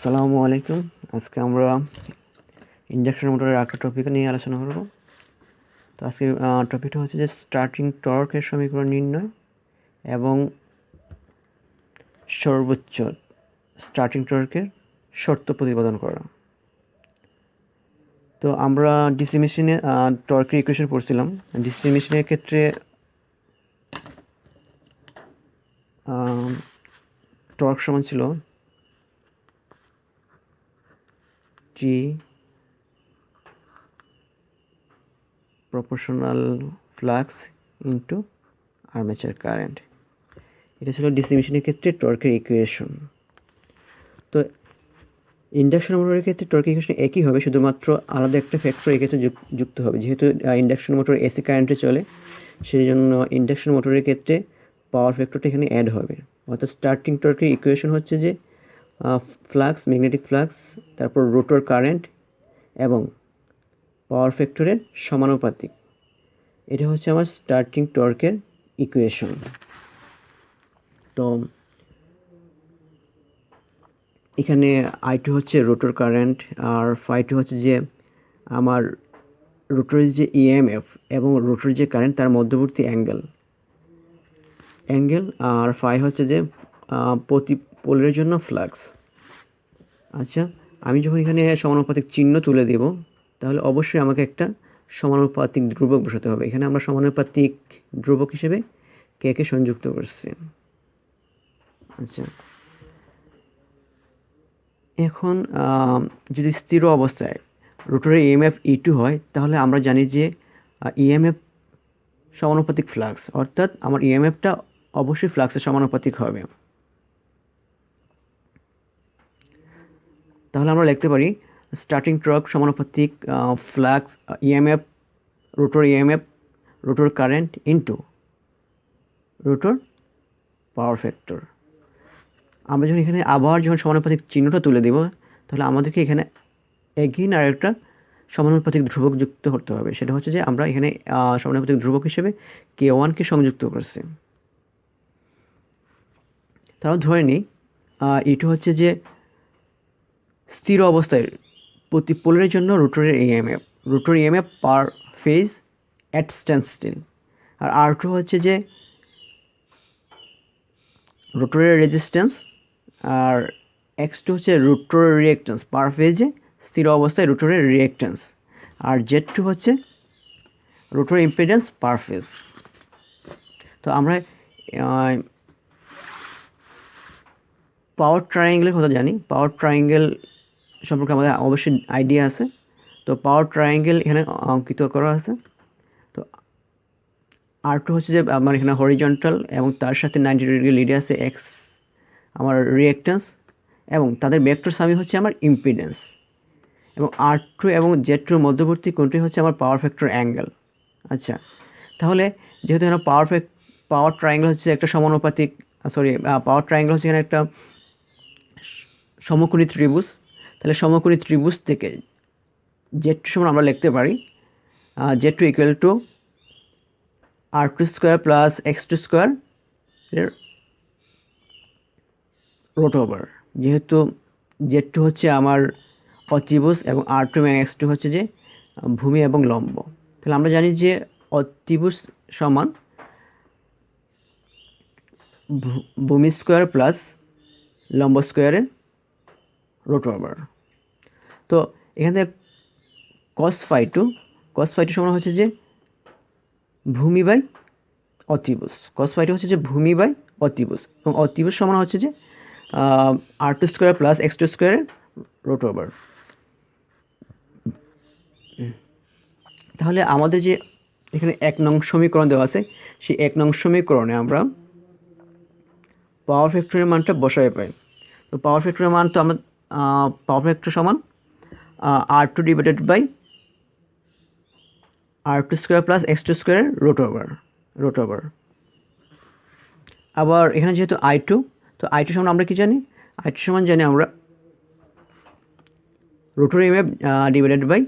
আসসালামু আলাইকুম। আজকে আমরা ইন্ডাকশন মোটরের একটা টপিক নিয়ে আলোচনা করব। তো আজকে টপিকটা হচ্ছে যে স্টার্টিং টর্কের সমীকরণ নির্ণয় এবং সর্বোচ্চ স্টার্টিং টর্কের শর্ত প্রতিপাদন করা। তো আমরা ডিসি মেশিনে টর্কের ইকুয়েশন পড়ছিলাম। ডিসি মেশিনের ক্ষেত্রে টর্ক সমান ছিল জি proportional flux into armature current. এটা ছিল ডিসি মেশিনের ক্ষেত্রে টর্কের ইকুয়েশন। তো ইন্ডাকশন মোটরের ক্ষেত্রে টর্কের ইকুয়েশন একই হবে, শুধুমাত্র আলাদা একটা ফ্যাক্টর এক্ষেত্রে যুক্ত হবে। যেহেতু ইন্ডাকশন মোটর এসি কারেন্টে চলে, সেই জন্য ইন্ডাকশন মোটরের ক্ষেত্রে পাওয়ার ফ্যাক্টরটা এখানে অ্যাড হবে। অর্থাৎ স্টার্টিং টর্কের ইকুয়েশন হচ্ছে যে ফ্লাক্স, ম্যাগনেটিক ফ্লাক্স, তারপর রোটর কারেন্ট এবং পাওয়ার ফ্যাক্টরের সমানুপাতিক। এটা হচ্ছে আমার স্টার্টিং টর্কের ইকুয়েশন। তো এখানে I2 হচ্ছে রোটর কারেন্ট, আর φ2 হচ্ছে যে আমার রোটরের যে ইএমএফ এবং রোটরের যে কারেন্ট তার মধ্যবর্তী অ্যাঙ্গেল, আর φ হচ্ছে যে প্রতি পোলের জন্য ফ্লাক্স। আচ্ছা, আমি যখন এখানে সমানুপাতিক চিহ্ন তুলে দেব, তাহলে অবশ্যই আমাকে একটা সমানুপাতিক ধ্রুবক বসাতে হবে। এখানে আমরা সমানুপাতিক ধ্রুবক হিসেবে কে সংযুক্ত করছি। আচ্ছা, এখন যদি স্থির অবস্থায় রোটরের ইএমএফ E2 হয়, তাহলে আমরা জানি যে ইএমএফ সমানুপাতিক ফ্লাক্স, অর্থাৎ আমার ইএমএফটা অবশ্যই ফ্লাক্সের সমানুপাতিক হবে। তাহলে আমরা লিখতে পারি স্টার্টিং টর্ক সমানুপাতিক flux EMF, rotor current into rotor power factor. আমরা যখন এখানে আবার সমানুপাতিক চিহ্নটা তুলে দেব, তাহলে আমাদেরকে এখানে এগেইন আর একটা সমানুপাতিক ধ্রুবক যুক্ত করতে হবে। সেটা হচ্ছে যে আমরা এখানে সমানুপাতিক ধ্রুবক হিসেবে K1কে সংযুক্ত করছি। তারপর ধরে নিই E2 হচ্ছে যে স্থির অবস্থায় প্রতি পোলের জন্য rotor EMF per phase at standstill. আর R2 হচ্ছে যে রোটরের রেজিস্ট্যান্স, আর X2 হচ্ছে রোটরের রিঅ্যাক্ট্যান্স পার ফেজে স্থির অবস্থায় রোটরের রিঅ্যাক্ট্যান্স, আর Z2 হচ্ছে রোটর ইম্পিডেন্স পার ফেজ। তো আমরা পাওয়ার ট্রায়াঙ্গেলের কথা জানি। পাওয়ার ট্রায়াঙ্গেল সম্পর্কে আমাদের অবশ্যই আইডিয়া আছে। তো পাওয়ার ট্রায়াঙ্গেল এখানে অঙ্কিত করা আছে। তো R2 হচ্ছে যে আমার এখানে হরিজন্টাল এবং তার সাথে 90 ডিগ্রি লিডে আছে X আমার রিঅ্যাক্ট্যান্স, এবং তাদের ভেক্টর সামি হচ্ছে আমার ইম্পিডেন্স, এবং R2 এবং Z2 মধ্যবর্তী কোণটি হচ্ছে আমার পাওয়ার ফ্যাক্টর অ্যাঙ্গেল। আচ্ছা, তাহলে যেহেতু এখানে পাওয়ার ট্রায়াঙ্গেল হচ্ছে একটা সমানুপাতিক পাওয়ার ট্রায়াঙ্গেল হচ্ছে এখানে একটা সমকোণী ত্রিভুজ, তাহলে সমকোণী ত্রিভুজ থেকে Z2 সমান আমরা লিখতে পারি Z2 equal to R2 square plus X2 square এর রুট ওভার। যেহেতু Z2 হচ্ছে আমার অতিভুজ এবং R2 এবং X2 হচ্ছে যে ভূমি এবং লম্ব, তাহলে আমরা জানি যে অতিভুজ সমান ভূমি স্কোয়ার প্লাস লম্ব স্কোয়ারের রুট ওভার। তো এখান থেকে cos φ2 সমান হচ্ছে যে ভূমি বাই অতিভুজ। cos φ2 হচ্ছে যে ভূমি বাই অতিভুজ, এবং অতিভুজ সমান হচ্ছে যে R2 স্কোয়ার প্লাস X2 স্কোয়ারের রুট ওভার। তাহলে আমাদের যে এখানে 1 নং সমীকরণ দেওয়া আছে, সেই 1 নং সমীকরণে আমরা পাওয়ার ফ্যাক্টরের মানটা বসায় পাই। তো পাওয়ার ফ্যাক্টরের মান, তো আমরা পাওয়ার ফ্যাক্টর সমান R2 divided by R2 square plus X2 স্কোয়ারের রুট ওভার। আবার এখানে যেহেতু I2, তো I2 সমান আমরা কি জানি? I2 সমান জানি আমরা rotor EMF divided by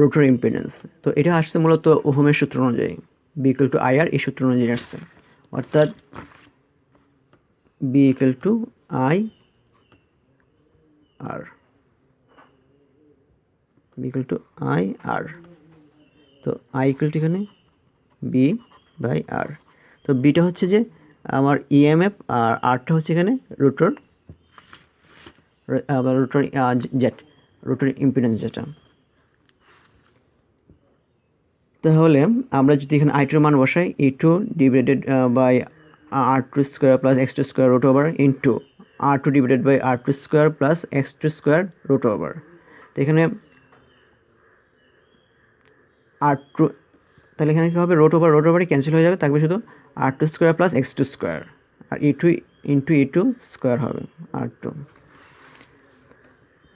rotor impedance. তো এটা আসছে মূলত ওহমের সূত্র অনুযায়ী, B = IR, এই সূত্র অনুযায়ী আসছে। অর্থাৎ V equal to I R, V equal to I R. তো আই ইকুয়াল টু এখানে বি বাই আর। তো বিটা হচ্ছে যে আমার ইএমএফ আর আরটা হচ্ছে এখানে রোটর জেট, রোটর ইম্পিডেন্স যেটা। তাহলে আমরা যদি এখানে আই টুর মান বসাই, E two divided by R two square plus X two square root over into R two divided by R two square plus X two square root over. তো এখানে আর টু, তাহলে এখানে কী হবে, রোট ওভারই ক্যান্সেল হয়ে যাবে, থাকবে শুধু R two square plus X two square, আর E two into E two square হবে আর টু।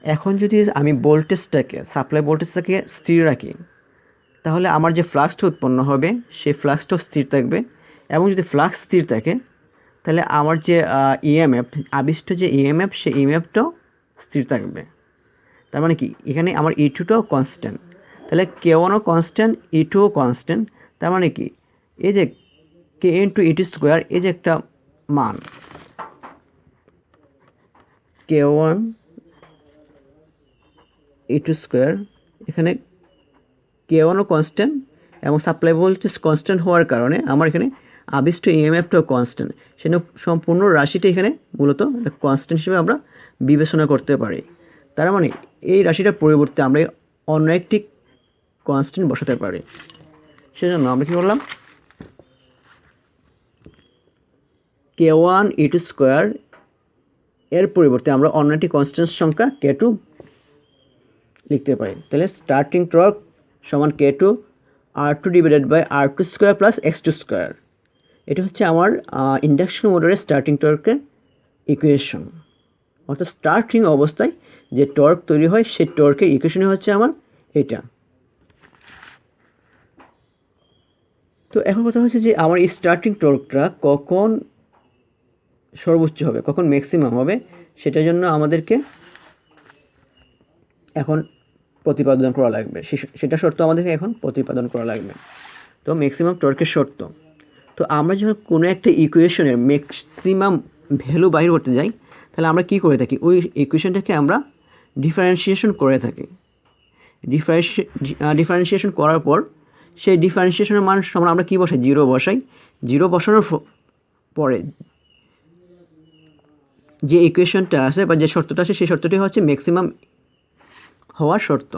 এখন যদি আমি ভোল্টেজটাকে, সাপ্লাই ভোল্টেজটাকে স্থির রাখি, তাহলে আমার যে ফ্লাক্সটা উৎপন্ন হবে সেই ফ্লাক্সটাও স্থির থাকবে, এবং যদি ফ্লাক্স স্থির থাকে তাহলে আমার যে ইএমএফ আবিষ্ট যে ইএমএফ, সেই ইএমএফটাও স্থির থাকবে। তার মানে কি, এখানে আমার ই টুটাও কনস্ট্যান্ট, তাহলে কে ওয়ানও কনস্ট্যান্ট, ই টুও কনস্ট্যান্ট। তার মানে কি, এই যে কে ইন্টু ই টু স্কোয়ার, এই যে একটা মান কে ওয়ান ই টু স্কোয়ার, এখানে কে ওয়ানও কনস্ট্যান্ট এবং সাপ্লাই ভোল্টেজ কনস্ট্যান্ট হওয়ার কারণে আমার এখানে আবিষ্ট ইএমএফটাও কনস্ট্যান্ট, সেজন্য সম্পূর্ণ রাশিটা এখানে মূলত কনস্ট্যান্ট হিসেবে আমরা বিবেচনা করতে পারি। তার মানে এই রাশিটার পরিবর্তে আমরা অন্য একটি কনস্ট্যান্ট বসাতে পারি। সেজন্য আমরা কী করলাম, কে ওয়ান ই টু স্কোয়ার এর পরিবর্তে আমরা অন্য একটি কনস্ট্যান্ট সংখ্যা কে টু লিখতে পারি। তাহলে স্টার্টিং টর্ক সমান K two R two divided by R two square plus X two square. এটা হচ্ছে আমার ইন্ডাকশন মোটরের স্টার্টিং টর্কের ইকুয়েশন। অর্থাৎ স্টার্টিং অবস্থায় যে টর্ক তৈরি হয় সেই টর্কের ইকুয়েশনই হচ্ছে আমার এটা। তো এখন কথা হচ্ছে যে আমার এই স্টার্টিং টর্কটা কখন সর্বোচ্চ হবে, কখন ম্যাক্সিমাম হবে, সেটার জন্য আমাদেরকে এখন প্রতিপাদন করা লাগবে, সেটা শর্ত আমাদেরকে এখন প্রতিপাদন করা লাগবে। তো ম্যাক্সিমাম টর্কের শর্ত, তো আমরা যখন কোনো একটা ইকুয়েশনের ম্যাক্সিমাম ভ্যালু বাইর করতে যাই, তাহলে আমরা কী করে থাকি, ওই ইকুয়েশনটাকে আমরা ডিফারেন্সিয়েশন করে থাকি। ডিফারেন্সিয়েশন করার পর সেই ডিফারেন্সিয়েশনের মান সমান আমরা কী বসাই, জিরো বসাই। জিরো বসানোর পরে যে ইকুয়েশনটা আছে বা যে শর্তটা আছে, সেই শর্তটি হচ্ছে ম্যাক্সিমাম হওয়ার শর্ত।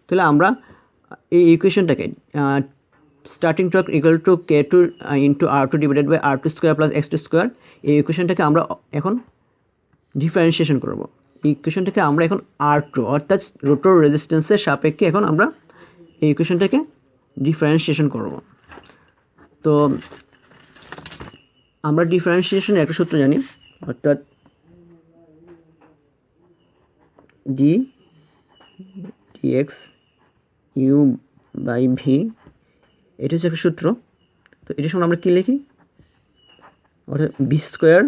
তাহলে আমরা এই ইকুয়েশনটাকে starting torque equal to K two into R two divided by R two square plus X two square, এই ইকুয়েশনটাকে আমরা এখন ডিফারেন্সিয়েশন করব। এই ইকুয়েশনটাকে আমরা এখন আর টু অর্থাৎ রোটর রেজিস্ট্যান্সের সাপেক্ষে এখন আমরা এই ইকুয়েশনটাকে ডিফারেন্সিয়েশন করব। তো আমরা ডিফারেন্সিয়েশনের একটা সূত্র জানি, অর্থাৎ ডিএক্স ইউ বাই ভি, এটা হচ্ছে একটা সূত্র। তো এটার সঙ্গে আমরা কী লিখি, অর্থাৎ B square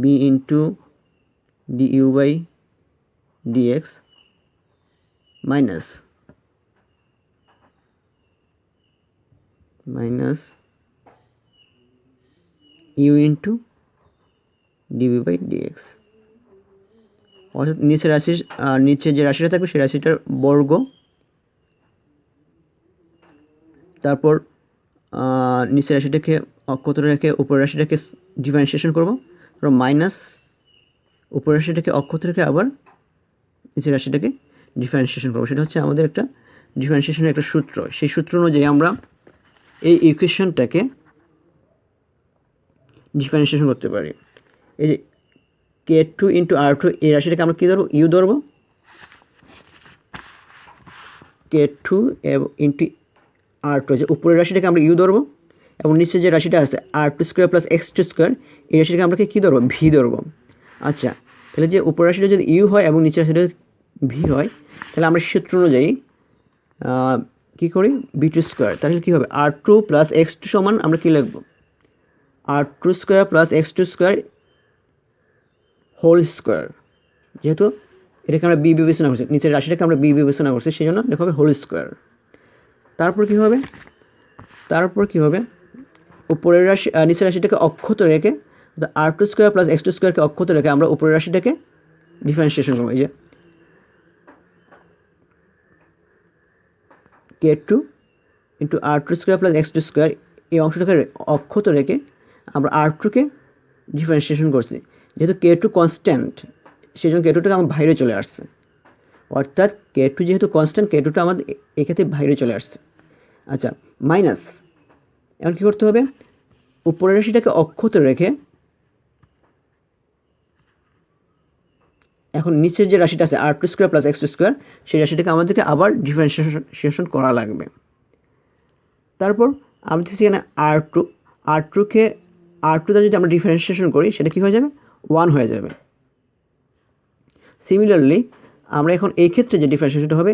B into D U by DX minus U into DB by DX. অর্থাৎ নিচে যে রাশিটা থাকবে সেই রাশিটার বর্গ, তারপর নিচের রাশিটাকে অক্ষত রেখে উপরের রাশিটাকে ডিফারেন্সিয়েশন করব, তারপর মাইনাস উপরের রাশিটাকে অক্ষত রেখে আবার নিচের রাশিটাকে ডিফারেন্সিয়েশন করব। সেটা হচ্ছে আমাদের একটা ডিফারেন্সিয়েশনের একটা সূত্র। সেই সূত্র অনুযায়ী আমরা এই ইকুয়েশনটাকে ডিফারেন্সিয়েশন করতে পারি। এই যে কে টু ইন্টু আর টু, এই রাশিটাকে আমরা কী ধরবো, ইউ ধরবো, কে টু ইন্টু আর টু, যে উপরের রাশিটাকে আমরা ইউ ধরবো, এবং নিচে যে রাশিটা আছে R two square plus X two square, এই রাশিটাকে আমরা কী ধরবো, ভি ধরবো। আচ্ছা, তাহলে যে উপরের রাশিটা যদি ইউ হয় এবং নিচের রাশিটা ভি হয়, তাহলে আমরা সূত্র অনুযায়ী কী করি, বি টু স্কোয়ার, তাহলে কী হবে, R two plus X two সমান আমরা কী লিখবো, R two square plus X two square whole square. যেহেতু এটাকে আমরা বি বিবেচনা করছি, নিচের রাশিটাকে আমরা বি বিবেচনা করছি, সেই জন্য লেখা হবে হোল স্কোয়ার। তারপর কি হবে উপরের রাশি নিচের রাশিটাকে অক্ষত রেখে r2 স্কোয়ার প্লাস x2 স্কোয়ারকে অক্ষত রেখে আমরা উপরের রাশিটাকে ডিফারেন্সিয়েশন করবো। এই যে k2 into r2 square plus x2 square এই অংশটাকে অক্ষত রেখে আমরা r2কে ডিফারেন্সিয়েশন করছি। যেহেতু k2 কনস্ট্যান্ট সেই জন্য k2টাকে আমার বাইরে চলে আসছে, অর্থাৎ k2 যেহেতু কনস্ট্যান্ট k2টা আমাদের এক্ষেত্রে বাইরে চলে আসছে। আচ্ছা, মাইনাস এখন কী করতে হবে, উপরের রাশিটাকে অক্ষত রেখে এখন নিচের যে রাশিটা আছে r2 square plus x2 square সেই রাশিটাকে আমাদেরকে আবার ডিফারেন্সিয়েশন করা লাগবে। তারপর আমি দেখছি এখানে r2কে r2 দ্বারা যদি আমরা ডিফারেন্সিয়েশন করি সেটা কী হয়ে যাবে, 1 হয়ে যাবে। সিমিলারলি আমরা এখন এই ক্ষেত্রে যে ডিফারেন্সিয়েশনটা হবে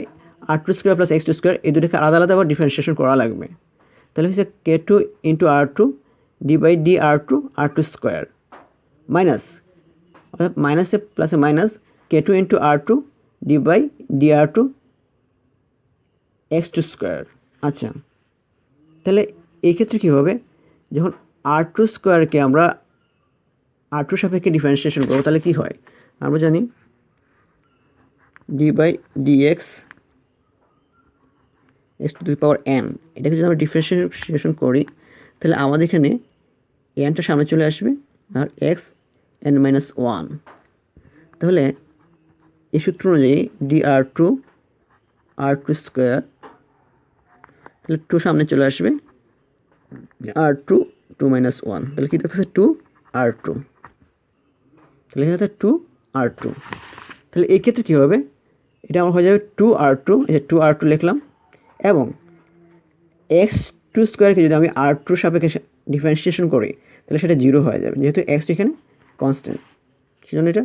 r2 square plus x2 square এই দুটোকে আলাদা আলাদা আবার ডিফারেন্সিয়েশন করা লাগবে। তাহলে হচ্ছে k2 into r2 d r2 square minus, অর্থাৎ মাইনাসে প্লাসে minus k2 into r2 d r2 x2 square. আচ্ছা, তাহলে এই ক্ষেত্রে কী হবে, যখন r2 স্কোয়ারকে আমরা r2 সাপেক্ষে ডিফারেন্সিয়েশন করবো তাহলে কী হয়, আমরা জানি d/dx x to the power n, এটাকে যদি আমরা ডিফারেন্সিয়েশন করি তাহলে আমাদের এখানে nটা সামনে চলে আসবে আর x n-1। তাহলে এই সূত্র অনুযায়ী dr2 r2 স্কোয়ার, তাহলে 2 সামনে চলে আসবে r2 2-1, তাহলে কী থাকছে 2r2, তাহলে এখানে 2r2। তাহলে এই ক্ষেত্রে কী হবে, এটা আমার হয়ে যাবে 2r2, এই যে 2r2 লিখলাম, এবং x2 স্কোয়ারকে যদি আমি r2 সাপেক্ষে ডিফারেন্সিয়েশন করি তাহলে সেটা 0 হয়ে যাবে, যেহেতু x এখানে কনস্ট্যান্ট সেজন্য এটা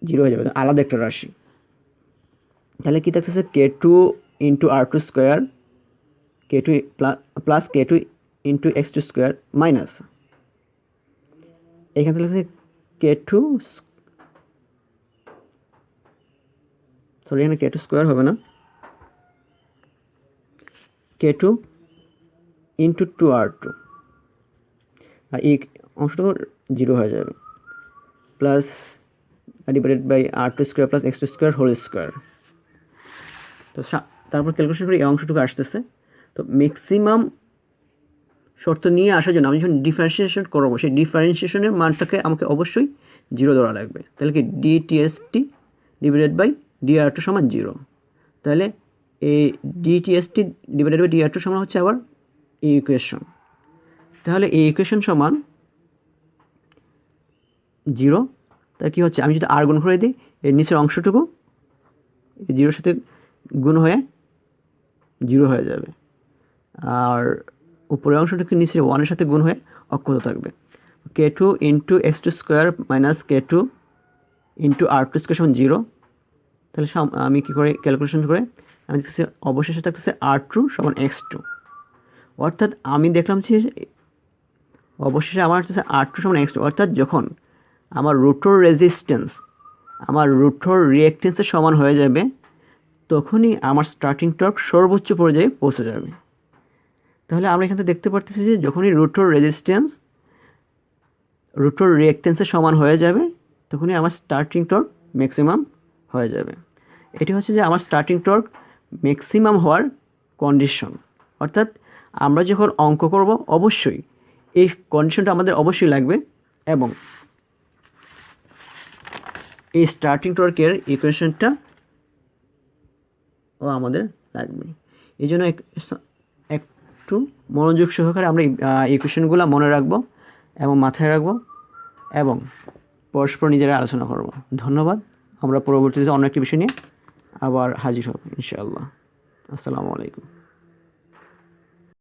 0 হয়ে যাবে, আলাদা একটা রাশি। তাহলে কী থাকতেছে k2 into r2 square k2 plus k2 into x2 square minus এখান থেকে k2 সরি এখানে k2 স্কোয়ার হবে না, k2 ইন্টু 2r2 আর এই অংশটুকু 0 হয়ে যাবে, plus divided by r2 square plus x2 square whole square. তো তারপর ক্যালকুলেশন করে এই অংশটুকু আসতেছে। তো ম্যাক্সিমাম শর্ত নিয়ে আসার জন্য আমি যখন ডিফারেন্সিয়েশন করবো সেই ডিফারেন্সিয়েশনের মানটাকে আমাকে অবশ্যই 0 ধরা লাগবে। তাহলে কি dTST ডিভাইডেড বাই dr2 সমান 0, তাহলে এই dTST ডিভাইডেড বাই dr2 সমান হচ্ছে আবার এই ইকুয়েশন। তাহলে এই ইকুয়েশন সমান 0, তাহলে কী হচ্ছে, আমি যদি r গুণ করে দিই এই নিচের অংশটুকু এই 0-র সাথে গুণ হয়ে 0 হয়ে যাবে, আর উপরের অংশটুকু নিচের 1-এর সাথে গুণ হয়ে অক্ষত থাকবে। k2 into x2 square minus k2 into r2 square সমান 0। তাহলে আমি কী করে ক্যালকুলেশন করে আমি দেখতেছি অবশেষে থাকতেছে r2 সমান x2, অর্থাৎ আমি দেখলাম যে অবশেষে আমার হচ্ছে r2 সমান x2, অর্থাৎ যখন আমার রোটর রেজিস্ট্যান্স আমার রোটর রিঅ্যাকট্যান্সের সমান হয়ে যাবে তখনই আমার স্টার্টিং টর্ক সর্বোচ্চ পর্যায়ে পৌঁছে যাবে। তাহলে আমরা এখান থেকে দেখতে পারতেছি যে যখনই রোটর রেজিস্ট্যান্স রোটর রিঅ্যাকট্যান্সের সমান হয়ে যাবে তখনই আমার স্টার্টিং টর্ক ম্যাক্সিমাম হয়ে যাবে। এটি হচ্ছে যে আমার স্টার্টিং টর্ক ম্যাক্সিমাম হওয়ার কন্ডিশন, অর্থাৎ আমরা যখন অঙ্ক করব অবশ্যই এই কন্ডিশনটা আমাদের অবশ্যই লাগবে এবং এই স্টার্টিং টর্কের ইকুয়েশনটা আমাদের লাগবে। এই জন্য একটু মনোযোগ সহকারে আমরা ইকুয়েশনগুলো মনে রাখবো এবং মাথায় রাখবো এবং পরস্পর নিজেরা আলোচনা করব। ধন্যবাদ। আমরা পরবর্তীতে অন্য একটি বিষয় নিয়ে আবার হাজির হব ইনশাআল্লাহ। আসসালামু আলাইকুম।